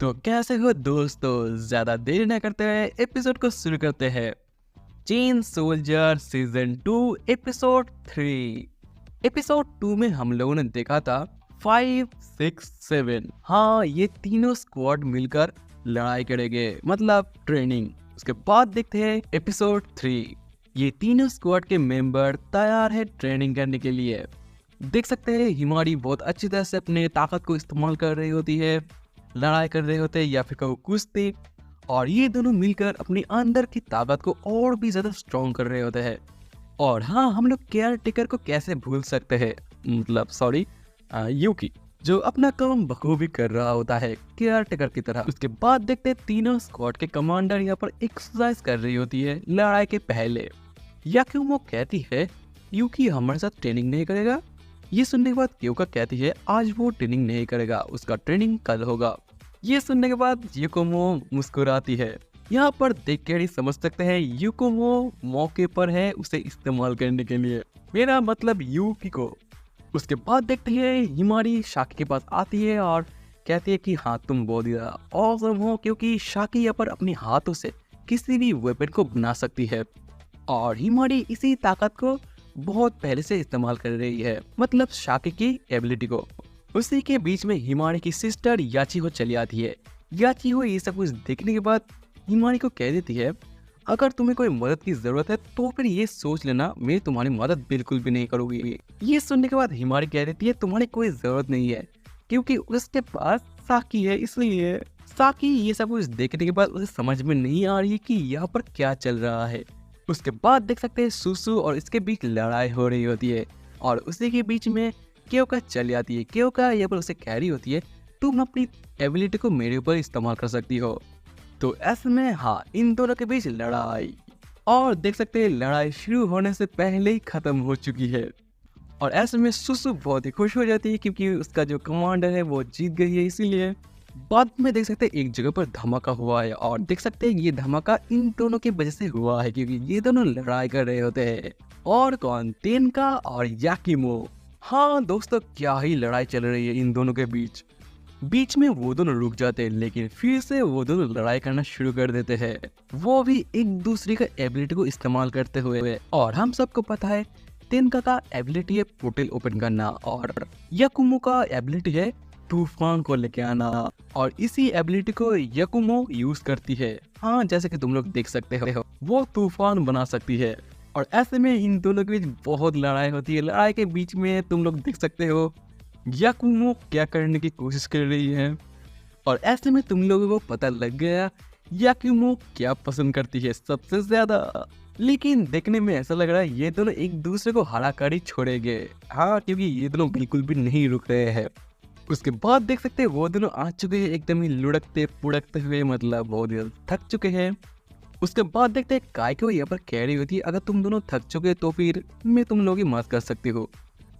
तो कैसे हो दोस्तों, ज्यादा देर न करते हुए एपिसोड को शुरू करते हैं। Chain soldier season 2 episode 3। Episode 2 में हम लोगों ने देखा था 5, 6, 7। हाँ, ये तीनों स्क्वाड मिलकर लड़ाई करेंगे, मतलब ट्रेनिंग। उसके बाद देखते हैं एपिसोड 3। ये तीनों स्क्वाड के मेंबर तैयार है ट्रेनिंग करने के लिए। देख सकते हैं हिमारी बहुत अच्छी तरह से अपने ताकत को इस्तेमाल कर रही होती है, लड़ाई कर रहे होते हैं या फिर कहो कुश्ती। और ये दोनों मिलकर अपनी अंदर की ताकत को और भी ज्यादा स्ट्रॉन्ग कर रहे होते हैं। और हाँ, हम लोग केयर टेकर को कैसे भूल सकते हैं, मतलब सॉरी, यूकी, जो अपना काम बखूबी कर रहा होता है केयर टेकर की तरह। उसके बाद देखते हैं तीनों स्क्वाड के कमांडर यहाँ पर एक्सरसाइज कर रही होती है लड़ाई के पहले। या क्यों वो कहती है यूकी हमारे साथ ट्रेनिंग नहीं करेगा। ये सुनने के बाद क्योका कहती है आज वो ट्रेनिंग नहीं करेगा, उसका ट्रेनिंग कल होगा। ये सुनने के बाद यूकोमो मुस्कुराती है। यहाँ पर देख कर ही समझ सकते हैं यूकोमो मौके पर है उसे इस्तेमाल करने के लिए, मेरा मतलब यूकी को। उसके बाद देखते हैं हिमारी शाकी के पास आती है और कहती है कि हाँ तुम बहुत ज्यादा औसम हो, क्योंकि शाकी यहाँ पर अपने हाथों से किसी भी वेपन को बना सकती है। और हिमारी इसी ताकत को बहुत पहले से इस्तेमाल कर रही है, मतलब शाकी की एबिलिटी को। उसी के बीच में हिमारी की सिस्टर याचिहो चली आती है। याचिहो ये सब कुछ देखने के बाद हिमारी को कह देती है अगर तुम्हें कोई मदद की जरूरत है तो फिर ये सोच लेना मैं तुम्हारी मदद बिल्कुल भी नहीं करूंगी। ये सुनने के बाद हिमारी कह देती है तुम्हारी कोई जरूरत नहीं है, क्योंकि उसके पास साकी है। इसलिए साकी ये सब कुछ देखने के बाद उसे समझ में नहीं आ रही कि यहाँ पर क्या चल रहा है। उसके बाद देख सकते हैं सुसु और इसके बीच लड़ाई हो रही होती है और उसी के बीच में क्योका चली आती है। क्योका यहाँ पर उसे कह रही होती है तुम अपनी एबिलिटी को मेरे ऊपर इस्तेमाल कर सकती हो। तो ऐसे में हाँ, इन दोनों के बीच लड़ाई, और देख सकते हैं लड़ाई शुरू होने से पहले ही खत्म हो चुकी है। और ऐसे में सुसु बहुत ही खुश हो जाती है क्योंकि उसका जो कमांडर है वो जीत गई है। इसीलिए बाद में देख सकते हैं एक जगह पर धमाका हुआ है और देख सकते हैं ये धमाका इन दोनों की वजह से हुआ है, क्योंकि ये दोनों लड़ाई कर रहे होते हैं। और कौन, तेनका और याकिमो। हाँ दोस्तों, क्या ही लड़ाई चल रही है इन दोनों के बीच। बीच में वो दोनों रुक जाते हैं लेकिन फिर से वो दोनों लड़ाई करना शुरू कर देते हैं, वो भी एक दूसरे का एबिलिटी को इस्तेमाल करते हुए। और हम सबको पता है तेनका का एबिलिटी है पोर्टल ओपन करना और याकुमो का एबिलिटी है तूफान को लेके आना। और इसी एबिलिटी को याकुमो यूज करती है। हाँ, जैसे कि तुम लोग देख सकते हो वो तूफान बना सकती है। और ऐसे में इन दोनों के बीच बहुत लड़ाई होती है। लड़ाई के बीच में तुम लोग देख सकते हो याकुमो क्या करने की कोशिश कर रही है। और ऐसे में तुम लोगों को पता लग गया याकुमो क्या पसंद करती है सबसे ज्यादा। लेकिन देखने में ऐसा लग रहा है ये दोनों एक दूसरे को हरा कर ही छोड़ेंगे। हाँ, क्योंकि ये दोनों बिल्कुल भी नहीं रुक रहे हैं। उसके बाद देख सकते हैं वो दोनों आ चुके हैं एकदम ही लुढ़कते पुढ़कते हुए, मतलब बहुत ही थक चुके हैं। उसके बाद देखते हैं काइको यहाँ पर कह रही होती है अगर तुम दोनों थक चुके तो फिर मैं तुम लोगों की मदद कर सकती हूँ।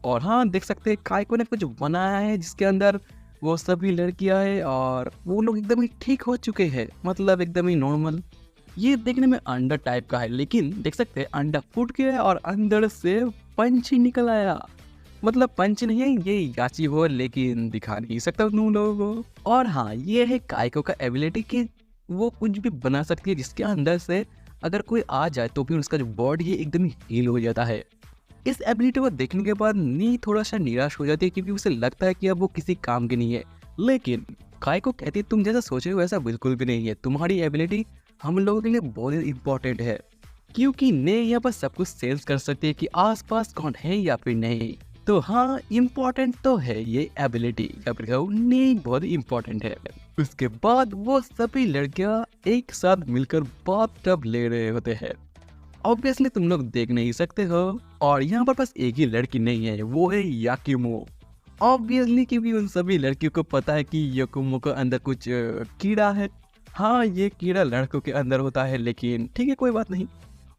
और हाँ, देख सकते हैं काइको ने कुछ बनाया है जिसके अंदर वो सभी लड़कियां हैं और वो लोग एकदम ही ठीक हो चुके हैं, मतलब एकदम ही नॉर्मल। ये देखने में अंडा टाइप का है, लेकिन देख सकते हैं अंडा फूट गया और अंदर से पंछी निकल आया। मतलब पंछी नहीं है ये याची हो, लेकिन दिखा नहीं सकता तुम लोगों को। और हाँ, ये है काइको का एबिलिटी कि वो कुछ भी बना सकती है जिसके अंदर से अगर कोई आ जाए तो फिर उसका जो बॉडी है एकदम ही हील हो जाता है। इस एबिलिटी को देखने के बाद नी थोड़ा सा निराश हो जाती है क्योंकि उसे लगता है कि अब वो किसी काम की नहीं है। लेकिन काइको कहती है तुम जैसा सोचे हो वैसा बिल्कुल भी नहीं है, तुम्हारी एबिलिटी हम लोगों के लिए बहुत इंपॉर्टेंट है, क्योंकि ने यहाँ पर सब कुछ सेंस कर सकती है कि आसपास कौन है या फिर नहीं। तो हाँ, इम्पोर्टेंट तो है ये एबिलिटी, या फिर नहीं बहुत इम्पोर्टेंट है। उसके बाद वो सभी लड़कियां एक साथ मिलकर बाथटब ले रहे होते हैं। ऑब्वियसली तुम लोग देख नहीं सकते हो और यहाँ पर बस एक ही लड़की नहीं है, वो है याकिमो। ऑब्वियसली क्योंकि उन सभी लड़कियों को पता है कि याकिमो के अंदर कुछ कीड़ा है। हाँ, ये कीड़ा लड़कों के अंदर होता है, लेकिन ठीक है कोई बात नहीं।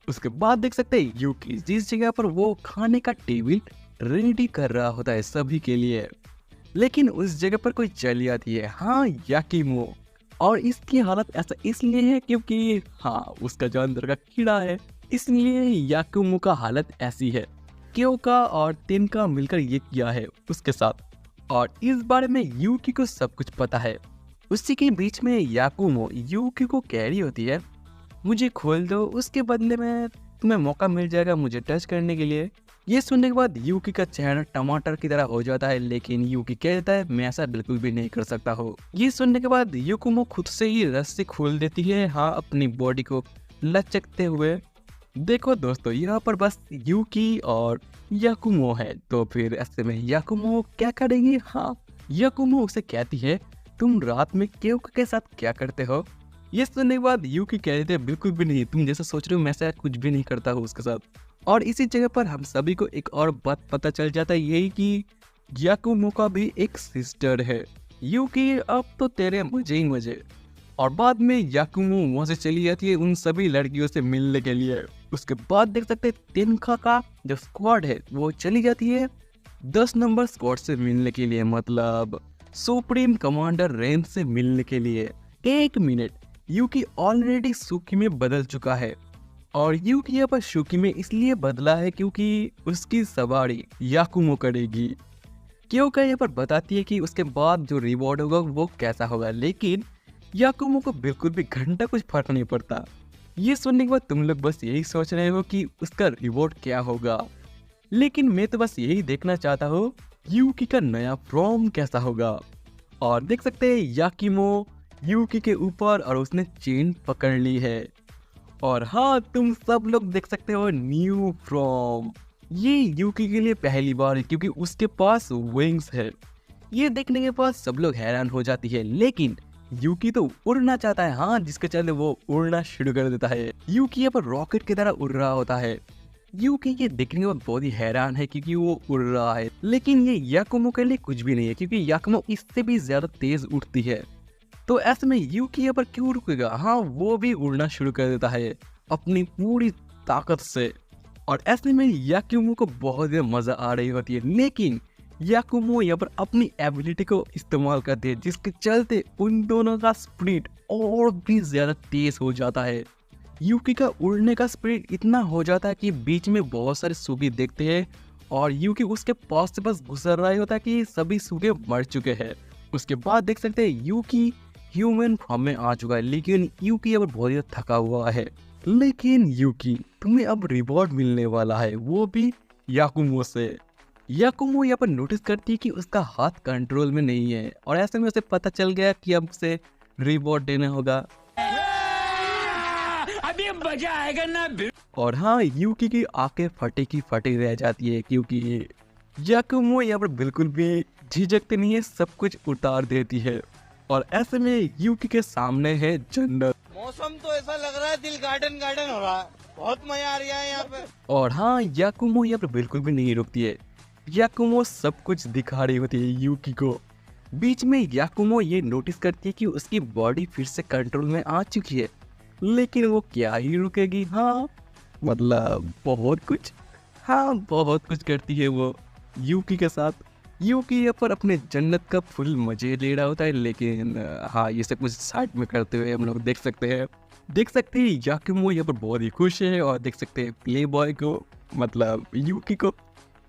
उसके बाद देख सकते हैं यूकी जिस जगह पर वो खाने का टेबल रेडी कर रहा होता है सभी के लिए, लेकिन उस जगह पर कोई चली आती है। हाँ, याकिमो। और इसकी हालत ऐसा इसलिए है क्योंकि हाँ, उसका जो अंदर का कीड़ा है, इसलिए याकुमो का हालत ऐसी है। क्योका और तेनका मिलकर ये किया है उसके साथ, और इस बारे में यूकी को सब कुछ पता है। उसी के बीच में याकुमो यूकी को कह रही होती है, मुझे खोल दो, उसके बदले में तुम्हें मौका मिल जाएगा मुझे टच करने के लिए। ये सुनने के बाद यूकी का चेहरा टमाटर की तरह हो जाता है, लेकिन यूकी कहता है मैं ऐसा बिल्कुल भी नहीं कर सकता हो। ये सुनने के बाद याकुमो खुद से ही रस्सी खोल देती है, हाँ, अपनी बॉडी को लचकते हुए। देखो दोस्तों, यहाँ पर बस यूकी और याकुमो है, तो फिर ऐसे में याकुमो क्या करेंगी? हाँ, याकुमो उसे कहती है, तुम रात में क्योको के साथ क्या करते हो? ये सुनने के बाद यूकी कह देते हैं, बिल्कुल भी नहीं, तुम जैसा सोच रहे हो मैं ऐसा कुछ भी नहीं करता हूँ उसके साथ। और इसी जगह पर हम सभी को एक और बात पता चल जाता है, यही कि याकुमो का भी एक सिस्टर है। यूकी अब तो तेरे मजे ही मजे। और बाद में याकुमो वहां से चली जाती है उन सभी लड़कियों से मिलने के लिए। उसके बाद देख सकते हैं तेनका का जो स्क्वाड है वो चली जाती है 10 नंबर स्क्वाड से मिलने के लिए, मतलब सुप्रीम कमांडर रेन से मिलने के लिए। एक मिनट, यूकी ऑलरेडी सुकी में बदल चुका है, और यूकी यहाँ पर सुकी में इसलिए बदला है क्योंकि उसकी सवारी याकुमो करेगी। क्योंकि यहाँ पर बताती है कि उसके बाद जो रिवॉर्ड होगा वो कैसा होगा, लेकिन याकुमो को बिल्कुल भी घंटा कुछ फर्क नहीं पड़ता। ये सुनने के बाद तुम लोग बस यही सोच रहे हो कि उसका रिवॉर्ड क्या होगा, लेकिन मैं तो बस यही देखना चाहता हूँ यूकी का नया फॉर्म कैसा होगा। और देख सकते हैं याकुमो यूकी के ऊपर और उसने चेन पकड़ ली है। और हाँ, तुम सब लोग देख सकते हो न्यू फॉर्म। ये यूकी के लिए पहली बार है क्योंकि उसके पास विंग्स है। ये देखने के बाद सब लोग हैरान हो जाती है, लेकिन यूकी तो उड़ना चाहता है, हाँ, जिसके चलते वो उड़ना शुरू कर देता है। यूकी यहाँ पर रॉकेट की तरह उड़ रहा होता है। यूकी ये देखने के बाद बहुत ही हैरान है क्योंकि वो उड़ रहा है, लेकिन ये याकुमो के लिए कुछ भी नहीं है क्योंकि याकुमो इससे भी ज्यादा तेज उड़ती है। तो ऐसे में यूकी यहाँ पर क्यों रुकेगा? हाँ, वो भी उड़ना शुरू कर देता है अपनी पूरी ताकत से। और ऐसे में याकुमो को बहुत ही मजा आ रही होती है, लेकिन याकुमो यहाँ पर अपनी एबिलिटी को इस्तेमाल करते हैं, जिसके चलते उन दोनों का स्पीड और भी ज्यादा तेज हो जाता है। यूकी का उड़ने का स्पीड इतना हो जाता है कि बीच में बहुत सारे सूखे देखते हैं और यूकी उसके पास से बस गुजर रहा होता है कि सभी सूखे मर चुके हैं। उसके बाद देख सकते हैं यूकी ह्यूमन फॉर्म में आ चुका है, लेकिन यूकी अब बहुत ही थका हुआ है। लेकिन यूकी, तुम्हें अब रिवॉर्ड मिलने वाला है, वो भी याकुमो से। याकुमो यहाँ पर नोटिस करती है कि उसका हाथ कंट्रोल में नहीं है, और ऐसे में उसे पता चल गया कि अब उसे रिवॉर्ड देना होगा। अभी मजा आएगा ना। और हाँ, यूकी की आंखें फटी की फटी रह जाती है क्योंकि याकुमो यहाँ पर बिल्कुल भी झिझकती नहीं है, सब कुछ उतार देती है। और ऐसे में यूकी के सामने है जन्नत। मौसम तो ऐसा लग रहा है दिल गार्डन गार्डन हो रहा है, बहुत मजा आ रहा है यहाँ पे। और हाँ, याकुमो यहाँ पर बिल्कुल भी नहीं रुकती है। याकुमो सब कुछ दिखा रही होती है यूकी को। बीच में याकुमो ये नोटिस करती है कि उसकी बॉडी फिर से कंट्रोल में आ चुकी है, लेकिन वो क्या ही रुकेगी। हाँ, मतलब बहुत कुछ, हाँ, बहुत कुछ करती है वो यूकी के साथ। यूकी यहाँ पर अपने जन्नत का फुल मजे ले रहा होता है, लेकिन हाँ, ये सब कुछ साइड में करते हुए हम लोग देख सकते हैं याकुमो यहाँ पर बहुत ही खुश है। और देख सकते हैं प्ले बॉय को, मतलब यूकी को,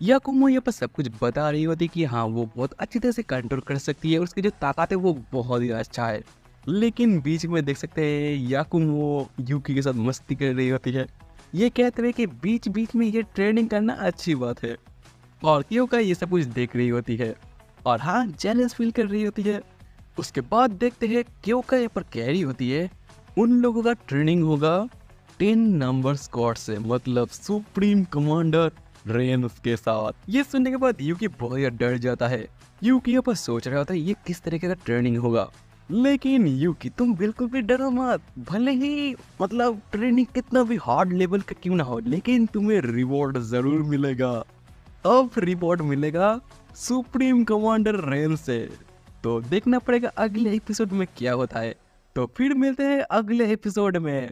याकुमो यहाँ पर सब कुछ बता रही होती है कि हाँ, वो बहुत अच्छी तरह से कंट्रोल कर सकती है, उसकी जो ताकत है वो बहुत ही अच्छा है। लेकिन बीच में देख सकते हैं याकुमो यूकी के साथ मस्ती कर रही होती है। ये कहते हुए कि बीच बीच में ये ट्रेनिंग करना अच्छी बात है, और क्योंकि ये सब कुछ देख रही होती है और हाँ, जेलस फील कर रही होती है। उसके बाद देखते हैं क्योंकि यहाँ पर कह रही होती है उन लोगों का ट्रेनिंग होगा 10 नंबर स्क्वाड से, मतलब सुप्रीम कमांडर रेन के साथ। ये सुनने के बाद यूकी बहुत ही डर जाता है। यूकी यहाँ पर सोच रहा होता है ये किस तरीके का ट्रेनिंग होगा, लेकिन यूकी तुम बिल्कुल भी डरो मत, भले ही मतलब ट्रेनिंग कितना भी हार्ड लेवल का क्यों ना हो, लेकिन तुम्हें रिवॉर्ड जरूर मिलेगा। अब रिवॉर्ड मिलेगा सुप्रीम कमांडर रेन से। तो देखना पड़ेगा अगले एपिसोड में क्या होता है। तो फिर मिलते हैं अगले एपिसोड में।